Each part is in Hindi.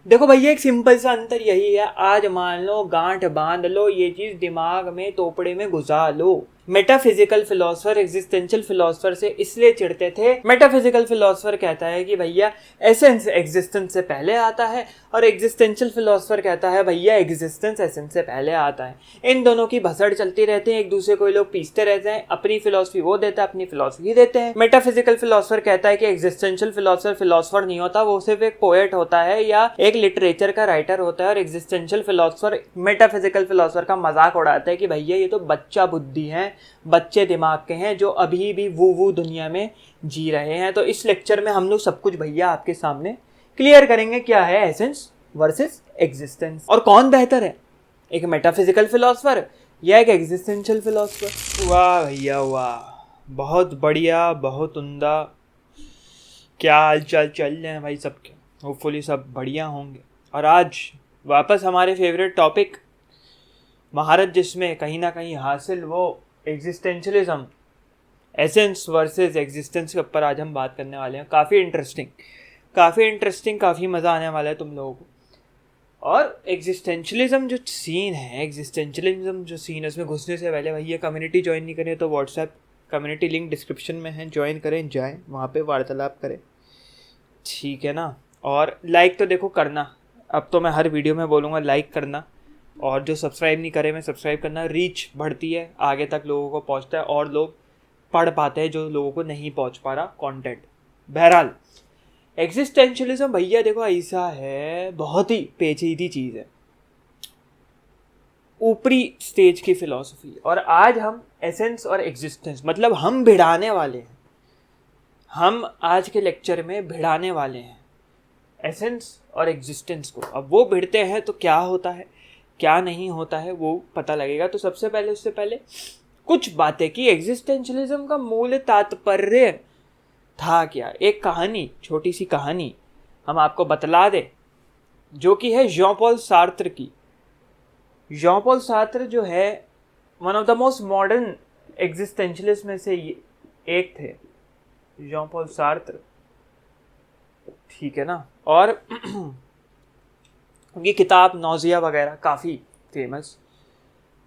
देखो भैया, एक सिंपल सा अंतर यही है। आज मान लो, गांठ बांध लो, ये चीज दिमाग में तोपड़े में घुसा लो। मेटाफिजिकल फिलोसफर एग्जिस्टेंशियल फिलोसफर से इसलिए चिढ़ते थे। मेटाफिजिकल फिलोसफर कहता है कि भैया एसेंस एग्जिस्टेंस से पहले आता है, और एग्जिस्टेंशियल फिलोसफर कहता है भैया एग्जिस्टेंस एसेंस से पहले आता है। इन दोनों की भसड़ चलती रहती है, एक दूसरे को ये लोग पीसते रहते हैं। अपनी फिलोसफी वो देता है, अपनी फिलोसफी देते हैं। मेटाफिजिकल फिलोसफर कहता है कि एग्जिस्टेंशियल फिलोसफर फिलोसफर नहीं होता, वो सिर्फ एक पोएट होता है या एक लिटरेचर का राइटर होता है। और एग्जिस्टेंशियल फिलोसफर मेटाफिजिकल फिलोसफर का मजाक उड़ाता है कि भैया ये तो बच्चा बुद्धि है, बच्चे दिमाग के हैं, जो अभी भी वू दुनिया में जी रहे हैं। तो इस लेक्चर में हम लोग सब कुछ भैया आपके सामने क्लियर करेंगे, क्या है एसेंस वर्सेस एग्जिस्टेंस, और कौन बेहतर है, एक मेटाफिजिकल फिलोसफर या एक एग्जिस्टेंशियल फिलोसफर। वाह भैया वाह, बहुत बढ़िया, बहुत उम्दा। क्या हाल चाल चल रहे हैं भाई सबके? होपफुली सब बढ़िया होंगे। और आज वापस हमारे फेवरेट टॉपिक, महारत जिसमें कहीं ना कहीं हासिल, वो एग्जिस्टेंशलिज्म, एसेंस वर्सेस एग्जिस्टेंस के ऊपर आज हम बात करने वाले हैं। काफ़ी इंटरेस्टिंग, काफ़ी मज़ा आने वाला है तुम लोगों को। और एग्जिस्टेंशलिज्म जो सीन है, उसमें घुसने से पहले भैया कम्युनिटी ज्वाइन नहीं करें तो व्हाट्सएप कम्युनिटी लिंक डिस्क्रिप्शन में है, ज्वाइन करें, जाएं वहाँ पे वार्तालाप करें, ठीक है ना। और लाइक तो देखो करना, अब तो मैं हर वीडियो में बोलूँगा लाइक करना, और जो सब्सक्राइब नहीं करे मैं सब्सक्राइब करना। रीच बढ़ती है, आगे तक लोगों को पहुँचता है और लोग पढ़ पाते हैं जो लोगों को नहीं पहुँच पा रहा कंटेंट। बहरहाल एग्जिस्टेंशलिज्म भैया देखो ऐसा है, बहुत ही पेचीदी चीज़ है, ऊपरी स्टेज की फिलॉसफी। और आज हम एसेंस और एग्जिस्टेंस, मतलब हम भिड़ाने वाले हैं, हम आज के लेक्चर में भिड़ाने वाले हैं एसेंस और एग्जिस्टेंस को। अब वो भिड़ते हैं तो क्या होता है क्या नहीं होता है वो पता लगेगा। तो सबसे पहले, उससे पहले कुछ बातें कि एग्जिस्टेंशलिज्म का मूल तात्पर्य था क्या। एक कहानी, छोटी सी कहानी हम आपको बतला दें, जो कि है जॉन पॉल सार्त्र की। जॉन पॉल सार्त्र जो है one of the most modern existentialist में से एक थे, जॉन पॉल सार्त्र, ठीक है ना। और उनकी किताब नौजिया वगैरह काफ़ी फेमस।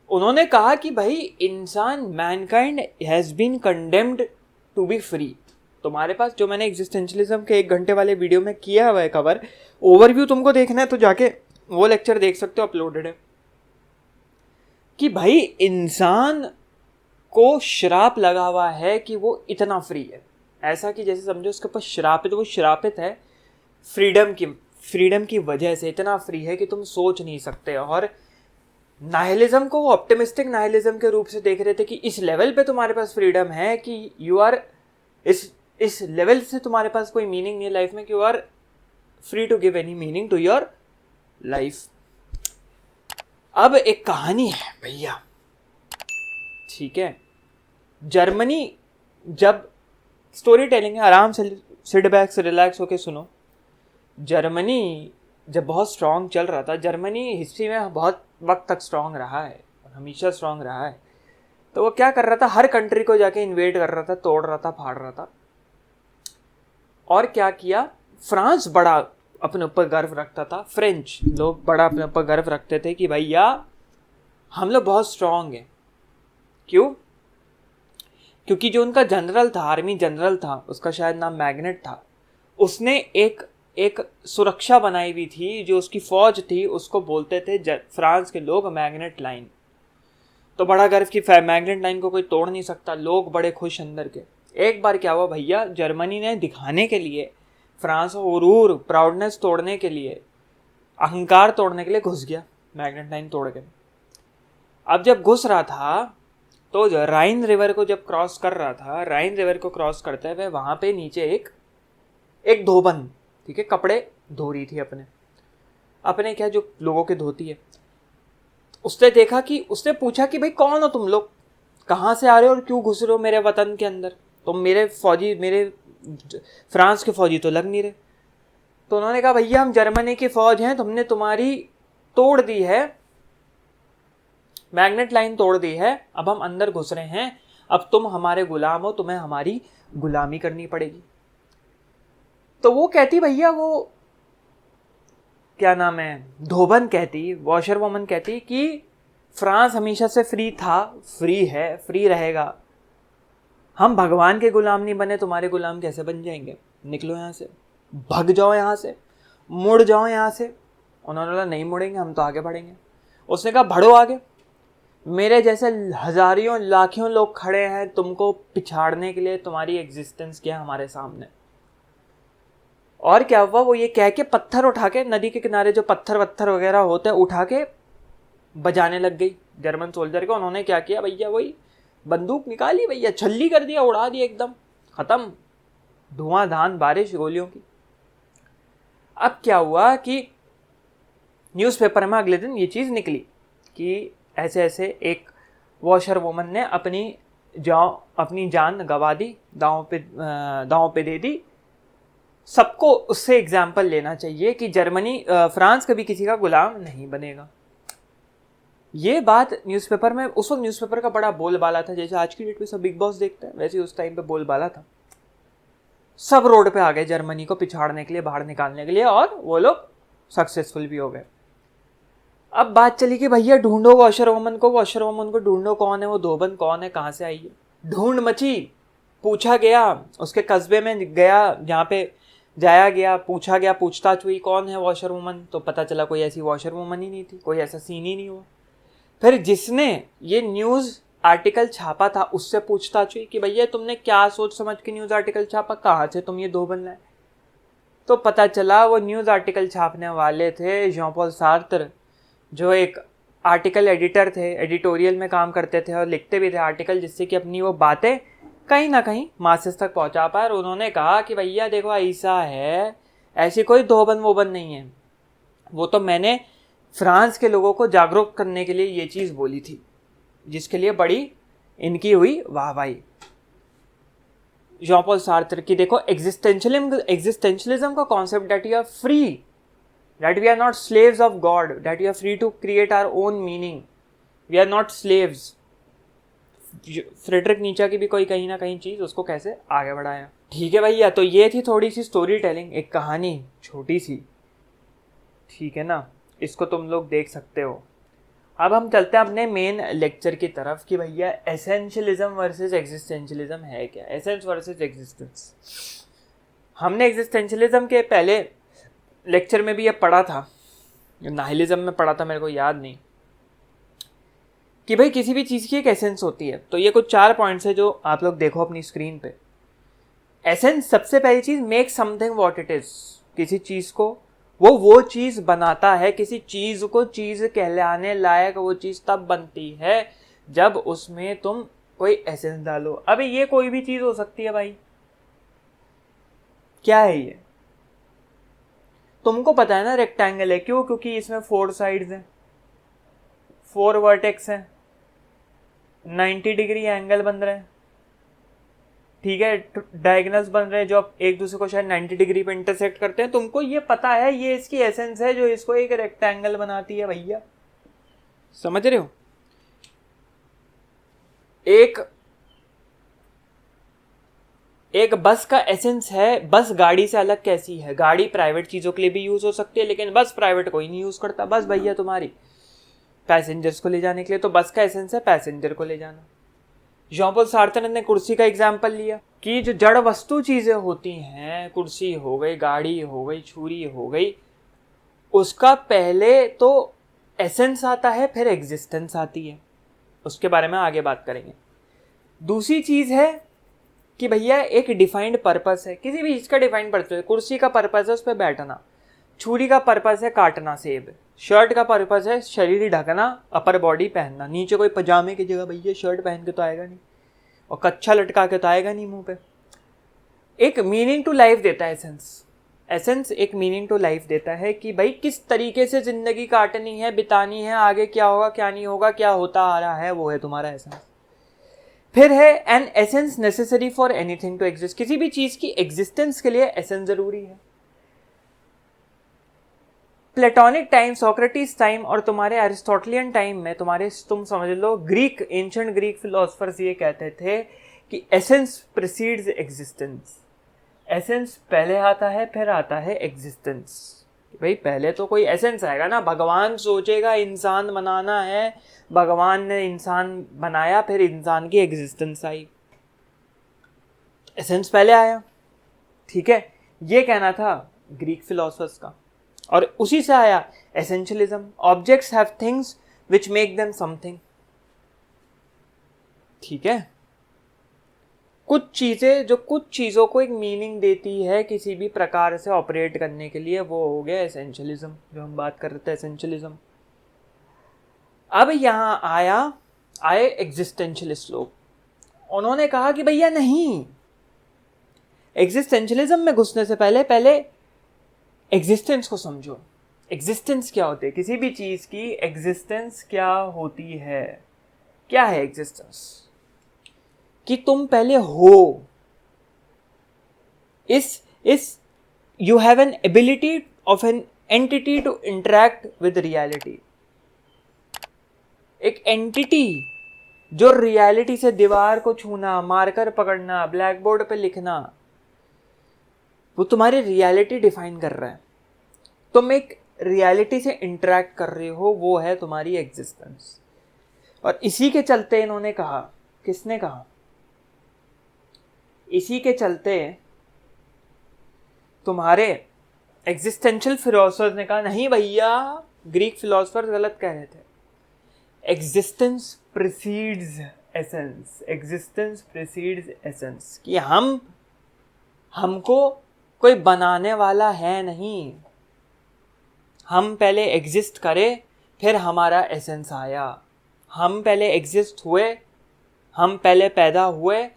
उन्होंने कहा कि भाई इंसान, mankind has been condemned to be free. तुम्हारे पास जो मैंने एग्जिस्टेंशलिज्म के 1 घंटे वाले वीडियो में किया हुआ है कवर, ओवरव्यू तुमको देखना है तो जाके वो लेक्चर देख सकते हो, अपलोडेड है, कि भाई इंसान को श्राप लगा हुआ है कि वो इतना फ्री है। ऐसा कि जैसे समझो उसके पास श्राप है, तो वो श्रापित है फ्रीडम की वजह से, इतना फ्री है कि तुम सोच नहीं सकते। और नाइलिज्म को वो ऑप्टिमिस्टिक नाइलिज्म के रूप से देख रहे थे कि इस लेवल पे तुम्हारे पास फ्रीडम है कि यू आर, इस लेवल से तुम्हारे पास कोई मीनिंग नहीं है लाइफ में, कि you are free to give any meaning to your life. अब एक कहानी है भैया, ठीक है। जर्मनी, जब स्टोरी टेलिंग है, आराम से सिट बैक से रिलैक्स होके सुनो। जर्मनी जब बहुत स्ट्रॉन्ग चल रहा था, जर्मनी हिस्ट्री में बहुत वक्त तक स्ट्रॉन्ग रहा है और हमेशा स्ट्रॉन्ग रहा है, तो वो क्या कर रहा था, हर कंट्री को जाके इन्वेड कर रहा था, तोड़ रहा था, फाड़ रहा था। और क्या किया, फ्रांस बड़ा अपने ऊपर गर्व रखता था, फ्रेंच लोग बड़ा अपने ऊपर गर्व रखते थे कि भैया हम लोग बहुत स्ट्रॉन्ग हैं। क्यों? क्योंकि जो उनका जनरल था, आर्मी जनरल था, उसका शायद नाम मैग्नेट था, उसने एक सुरक्षा बनाई हुई थी, जो उसकी फौज थी उसको बोलते थे फ्रांस के लोग मैग्नेट लाइन। तो बड़ा गर्व की मैग्नेट लाइन को कोई तोड़ नहीं सकता, लोग बड़े खुश अंदर के। एक बार क्या हुआ भैया, जर्मनी ने दिखाने के लिए, फ्रांस और प्राउडनेस तोड़ने के लिए, अहंकार तोड़ने के लिए घुस गया मैग्नेट लाइन तोड़ के। अब जब घुस रहा था तो राइन रिवर को जब क्रॉस कर रहा था, राइन रिवर को क्रॉस करते हुए वहाँ पे नीचे एक धोबन, ठीक है, कपड़े धो रही थी अपने क्या, जो लोगों के धोती है। उसने देखा कि, उसने पूछा कि भाई कौन हो तुम लोग, कहाँ से आ रहे हो और क्यों घुस रहे हो मेरे वतन के अंदर, तुम मेरे फ्रांस के फौजी तो लग नहीं रहे। तो उन्होंने कहा भैया हम जर्मनी की फौज हैं, तुमने तुम्हारी तोड़ दी है, मैग्नेट लाइन तोड़ दी है, अब हम अंदर घुस रहे हैं, अब तुम हमारे गुलाम हो, तुम्हें हमारी गुलामी करनी पड़ेगी। तो वो कहती भैया, वो क्या नाम है, धोबन कहती, वॉशर वोमन कहती कि फ्रांस हमेशा से फ्री था, फ्री है, फ्री रहेगा, हम भगवान के गुलाम नहीं बने, तुम्हारे गुलाम कैसे बन जाएंगे, निकलो यहाँ से, भग जाओ यहाँ से, मुड़ जाओ यहाँ से। उन्होंने बोला नहीं मुड़ेंगे, हम तो आगे बढ़ेंगे। उसने कहा बढ़ो आगे, मेरे जैसे हजारों लाखों लोग खड़े हैं तुमको पिछाड़ने के लिए, तुम्हारी एग्जिस्टेंस क्या है हमारे सामने। और क्या हुआ, वो ये कह के पत्थर उठा के, नदी के किनारे जो पत्थर वत्थर वगैरह होते हैं उठा के बजाने लग गई जर्मन सोल्जर को। उन्होंने क्या किया भैया, वही बंदूक निकाली भैया, छल्ली कर दिया, उड़ा दिया, एकदम खत्म, धुआंधान बारिश गोलियों की। अब क्या हुआ कि न्यूज़पेपर में अगले दिन ये चीज़ निकली कि ऐसे ऐसे एक वॉशर वोमन ने अपनी जान गंवा दी, दांव पे दे दी। सबको उससे एग्जाम्पल लेना चाहिए कि फ्रांस कभी किसी का गुलाम नहीं बनेगा। ये बात न्यूज़पेपर में, उस वक्त न्यूज़पेपर का बड़ा बोलबाला था, जैसे आज की डेट में सब बिग बॉस देखते हैं वैसे उस टाइम पे बोलबाला था। सब रोड पे आ गए जर्मनी को पिछाड़ने के लिए, बाहर निकालने के लिए, और वो लोग सक्सेसफुल भी हो गए। अब बात चली कि भैया ढूंढो वॉशर वोमन को ढूंढो, कौन है वो धोबन, कौन है, कहाँ से आई है। ढूंढ मची, पूछा गया, उसके कस्बे में गया, जहाँ पे जाया गया, पूछा गया, पूछताछ हुई कौन है वॉशर वोमन, तो पता चला कोई ऐसी वॉशर वोमन ही नहीं थी, कोई ऐसा सीन ही नहीं हुआ। फिर जिसने ये न्यूज़ आर्टिकल छापा था उससे पूछताछ हुई कि भैया तुमने क्या सोच समझ के न्यूज़ आर्टिकल छापा, कहाँ से तुम ये धोबन लाए। तो पता चला वो न्यूज़ आर्टिकल छापने वाले थे जॉन पॉल सार्त्र, जो एक आर्टिकल एडिटर थे, एडिटोरियल में काम करते थे और लिखते भी थे आर्टिकल, जिससे कि अपनी वो बातें कहीं ना कहीं मासेस तक पहुंचा पाए। और उन्होंने कहा कि भैया देखो ऐसा है, ऐसी कोई धोबन वोबन नहीं है, वो तो मैंने फ्रांस के लोगों को जागरूक करने के लिए ये चीज़ बोली थी, जिसके लिए बड़ी इनकी हुई वाहवाही। जॉन पॉल सार्त्र की देखो एग्जिस्टेंशलिज्म का concept, that you are free, that we are not slaves of God, that we are free to create our own meaning, we are not slaves. Friedrich Nietzsche की भी कोई कहीं ना कहीं चीज़ उसको कैसे आगे बढ़ाया। ठीक है भैया, तो ये थी थोड़ी सी स्टोरी टेलिंग, एक कहानी छोटी सी, ठीक है ना, इसको तुम लोग देख सकते हो। अब हम चलते हैं अपने मेन लेक्चर की तरफ कि भैया एसेंशियलिज्म वर्सेस एग्जिस्टेंशियलिज्म है क्या, एसेंस वर्सेस एग्जिस्टेंस। हमने एग्जिस्टेंशियलिज्म के पहले लेक्चर में भी ये पढ़ा था, नाहिलिज्म में पढ़ा था, मेरे को याद नहीं, कि भाई किसी भी चीज़ की एक एसेंस होती है। तो ये कुछ 4 पॉइंट्स है जो आप लोग देखो अपनी स्क्रीन पे। एसेंस, सबसे पहली चीज़, make something what it is, किसी चीज़ को वो चीज़ बनाता है, किसी चीज़ को चीज़ कहलाने लायक वो चीज़ तब बनती है जब उसमें तुम कोई एसेंस डालो। अबे ये कोई भी चीज़ हो सकती है भाई, क्या है ये, तुमको पता है ना रेक्टेंगल है, क्यों, क्योंकि इसमें 4 साइड्स हैं, 4 वर्टेक्स हैं, 90 डिग्री एंगल बन रहे हैं, ठीक है, डायगोनल्स बन रहे हैं जो एक दूसरे को शायद 90 डिग्री पे इंटरसेक्ट करते हैं। तुमको ये पता है, ये इसकी एसेंस है जो इसको एक रेक्टेंगल बनाती है भैया, समझ रहे हो। एक बस का एसेंस है, बस गाड़ी से अलग कैसी है, गाड़ी प्राइवेट चीज़ों के लिए भी यूज़ हो सकती है, लेकिन बस प्राइवेट कोई नहीं यूज़ करता। बस भैया तुम्हारी पैसेंजर्स को ले जाने के लिए, तो बस का एसेंस है पैसेंजर को ले जाना। जॉन पॉल सार्त्र ने कुर्सी का एग्जाम्पल लिया कि जो जड़ वस्तु चीज़ें होती हैं, कुर्सी हो गई, गाड़ी हो गई, छुरी हो गई, उसका पहले तो एसेंस आता है, फिर एग्जिस्टेंस आती है, उसके बारे में आगे बात करेंगे। दूसरी चीज़ है कि भैया एक डिफाइंड पर्पस है, किसी भी चीज़ का डिफाइंड पर्पस है। कुर्सी का पर्पस है उस पर बैठना, छुरी का पर्पस है काटना सेब, शर्ट का पर्पस है शरीर ढकना, अपर बॉडी पहनना, नीचे कोई पजामे की जगह भैया शर्ट पहन के तो आएगा नहीं, और कच्छा लटका के तो आएगा नहीं मुंह पे। एक मीनिंग टू लाइफ देता है एसेंस एक मीनिंग टू लाइफ देता है कि भाई किस तरीके से जिंदगी काटनी है, बितानी है, आगे क्या होगा क्या नहीं होगा, क्या होता आ रहा है, वो है तुम्हारा एसेंस। फिर है an essence necessary for anything to exist, किसी भी चीज की एग्जिस्टेंस के लिए एसेंस जरूरी है। प्लेटोनिक टाइम, सोक्रेटिस टाइम और तुम्हारे एरिस्टोटलियन टाइम में तुम समझ लो ग्रीक, एंशिएंट ग्रीक फिलोसफर्स ये कहते थे कि एसेंस प्रीसीड्स एग्जिस्टेंस, एसेंस पहले आता है फिर आता है एग्जिस्टेंस। भाई पहले तो कोई एसेंस आएगा ना, भगवान सोचेगा इंसान बनाना है, भगवान ने इंसान बनाया, फिर इंसान की एग्जिस्टेंस आई, एसेंस पहले आया, ठीक है। ये कहना था ग्रीक फिलोसफर्स का, और उसी से आया essentialism. Objects have things which make them something, ठीक है। कुछ चीजें जो कुछ चीजों को एक मीनिंग देती है किसी भी प्रकार से ऑपरेट करने के लिए, वो हो गया एसेंशियलिज्म, जो हम बात कर रहे थे एसेंशियलिज्म। अब यहां आए एग्जिस्टेंशियलिस्ट लोग, उन्होंने कहा कि भैया नहीं, एग्जिस्टेंशियलिज्म में घुसने से पहले एग्जिस्टेंस को समझो। एग्जिस्टेंस क्या होती है, किसी भी चीज की एग्जिस्टेंस क्या होती है, क्या है एग्जिस्टेंस, कि तुम पहले हो, इस you have an ability of an entity to interact with reality. एक एंटिटी जो रियलिटी से दीवार को छूना, मार्कर पकड़ना, ब्लैक बोर्ड पे लिखना, वो तुम्हारी रियलिटी डिफाइन कर रहा है, तुम एक रियलिटी से इंटरैक्ट कर रहे हो, वो है तुम्हारी एग्जिस्टेंस। और इसी के चलते इन्होंने कहा, किसने कहा, इसी के चलते तुम्हारे एग्जिस्टेंशियल फिलोसफर्स ने कहा नहीं भैया, ग्रीक फिलोसफर्स गलत कह रहे थे, existence precedes essence, existence precedes essence, कि हमको कोई बनाने वाला है नहीं, हम पहले एग्जिस्ट करे फिर हमारा एसेंस आया, हम पहले एग्जिस्ट हुए, हम पहले पैदा हुए।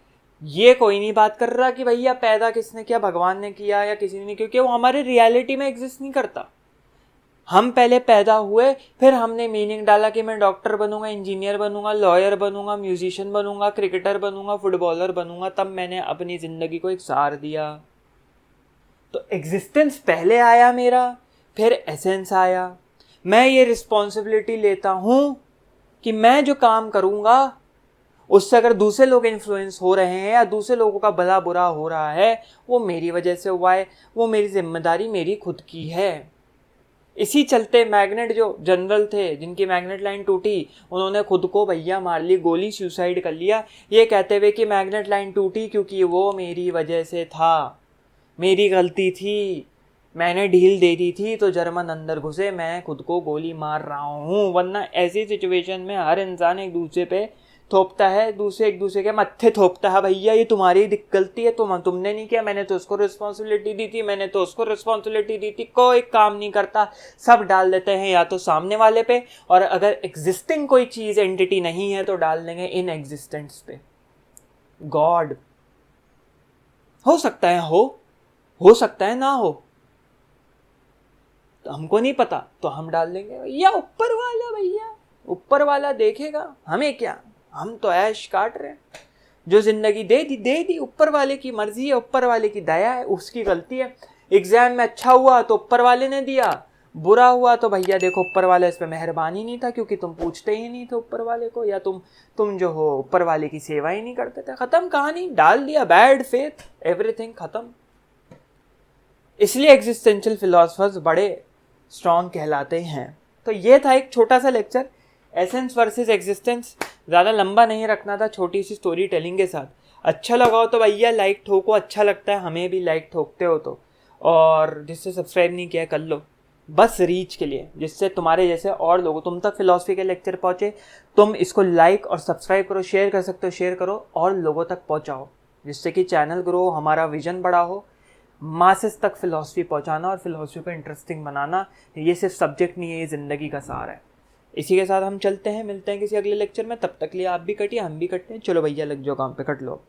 ये कोई नहीं बात कर रहा कि भैया पैदा किसने किया, भगवान ने किया या किसी ने, क्योंकि वो हमारे रियलिटी में एग्जिस्ट नहीं करता। हम पहले पैदा हुए, फिर हमने मीनिंग डाला कि मैं डॉक्टर बनूंगा, इंजीनियर बनूंगा, लॉयर बनूंगा, म्यूजिशियन बनूंगा, क्रिकेटर बनूंगा, फुटबॉलर बनूंगा, तब मैंने अपनी जिंदगी को एक सार दिया। तो एग्जिस्टेंस पहले आया मेरा, फिर एसेंस आया। मैं ये रिस्पॉन्सिबिलिटी लेता हूं कि मैं जो काम करूंगा उससे अगर दूसरे लोग इन्फ्लुएंस हो रहे हैं या दूसरे लोगों का भला बुरा हो रहा है, वो मेरी वजह से हुआ है, वो मेरी जिम्मेदारी मेरी खुद की है। इसी चलते मैग्नेट जो जनरल थे, जिनकी मैग्नेट लाइन टूटी, उन्होंने खुद को भैया मार ली, गोली, सुसाइड कर लिया, ये कहते हुए कि मैग्नेट लाइन टूटी क्योंकि वो मेरी वजह से था, मेरी गलती थी, मैंने ढील दे दी थी तो जर्मन अंदर घुसे, मैं खुद को गोली मार रहा हूँ। वरना ऐसी सिचुएशन में हर इंसान एक दूसरे पे थोपता है, दूसरे एक दूसरे के मत्थे थोपता है, भैया ये तुम्हारी गलती है, तुमने नहीं किया, मैंने तो उसको रिस्पॉन्सिबिलिटी दी थी, मैंने तो उसको रिस्पॉन्सिबिलिटी दी थी। कोई काम नहीं करता, सब डाल देते हैं या तो सामने वाले पे, और अगर एग्जिस्टिंग कोई चीज एंटिटी नहीं है तो डाल देंगे इन एग्जिस्टेंस पे। गॉड हो सकता है, हो सकता है ना हो, तो हमको नहीं पता, तो हम डाल देंगे भैया ऊपर वाला, भैया ऊपर वाला देखेगा, हमें क्या, हम तो ऐश काट रहे हैं, जो जिंदगी दे दी, ऊपर वाले की मर्जी है, ऊपर वाले की दया है, उसकी गलती है। एग्जाम में अच्छा हुआ तो ऊपर वाले ने दिया, बुरा हुआ तो भैया देखो ऊपर वाला इस पे मेहरबान ही नहीं था, क्योंकि तुम पूछते ही नहीं थे ऊपर वाले को, या तुम जो हो ऊपर वाले की सेवा ही नहीं करते थे। खत्म कहानी, डाल दिया, बैड फेथ, एवरीथिंग खत्म। इसलिए एग्जिस्टेंशियल फिलोसफर्स बड़े स्ट्रॉन्ग कहलाते हैं। तो ये था एक छोटा सा लेक्चर, एसेंस वर्सेस एग्जिस्टेंस। ज़्यादा लंबा नहीं रखना था, छोटी सी स्टोरी टेलिंग के साथ। अच्छा लगा हो तो भैया लाइक ठोको, अच्छा लगता है हमें भी, लाइक ठोकते हो तो। और जिससे सब्सक्राइब नहीं किया कर लो, बस रीच के लिए, जिससे तुम्हारे जैसे और लोगों तुम तक फिलॉसफी के लेक्चर पहुँचे। तुम इसको लाइक और सब्सक्राइब करो, शेयर कर सकते हो, शेयर करो और लोगों तक पहुँचाओ, जिससे कि चैनल ग्रो, हमारा विजन बड़ा हो, मासेस तक फिलॉसफी पहुंचाना और फिलॉसफी को इंटरेस्टिंग बनाना। ये सिर्फ सब्जेक्ट नहीं है, ये ज़िंदगी का सार है। इसी के साथ हम चलते हैं, मिलते हैं किसी अगले लेक्चर में। तब तक लिए आप भी कटिए, हम भी कटते हैं। चलो भैया लग जाओ काम पे, कट लो।